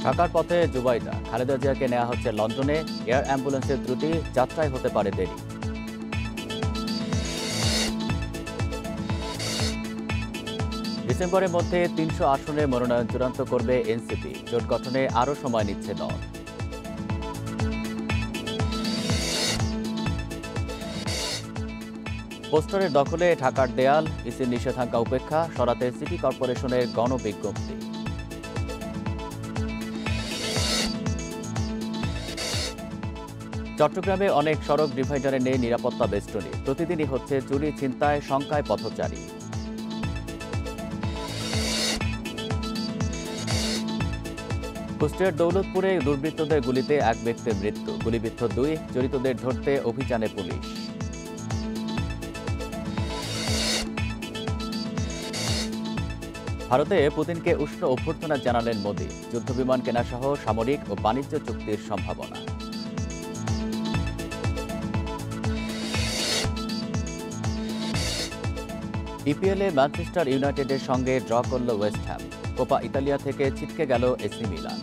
ঢাকার পথে জুবাইদা, খালেদা জিয়াকে নেওয়া হচ্ছে লন্ডনে। এয়ার অ্যাম্বুলেন্সের ত্রুটি, যাত্রায় হতে পারে দেরি। ডিসেম্বরের মধ্যে ৩০০ আসনে মনোনয়ন চূড়ান্ত করবে এনসিপি। জোট গঠনে আরও সময় নিচ্ছে দল। পোস্টারের দখলে ঢাকার দেয়াল, ইসির নিষেধাজ্ঞা উপেক্ষা, সরাতে সিটি কর্পোরেশনের গণবিজ্ঞপ্তি। চট্টগ্রামে অনেক সড়ক ডিভাইডারে নেই নিরাপত্তা বেষ্টনী। প্রতিদিনই হচ্ছে চুরি, ছিনতাই, শঙ্কায় পথচারী। কুষ্টিয়ার দৌলতপুরে দুর্বৃত্তদের গুলিতে এক ব্যক্তির মৃত্যু, গুলিবিদ্ধ 2, জড়িতদের ধরতে অভিযানে পুলিশ। ভারতে পুতিনকে উষ্ণ অভ্যর্থনা জানালেন মোদি। যুদ্ধবিমান কেনাসহ সামরিক ও বাণিজ্য চুক্তির সম্ভাবনা। ইপিএলে ম্যানচেস্টার ইউনাইটেডের সঙ্গে ড্র করল ওয়েস্ট হ্যাম। কোপা ইতালিয়া থেকে ছিটকে গেল এসি মিলান।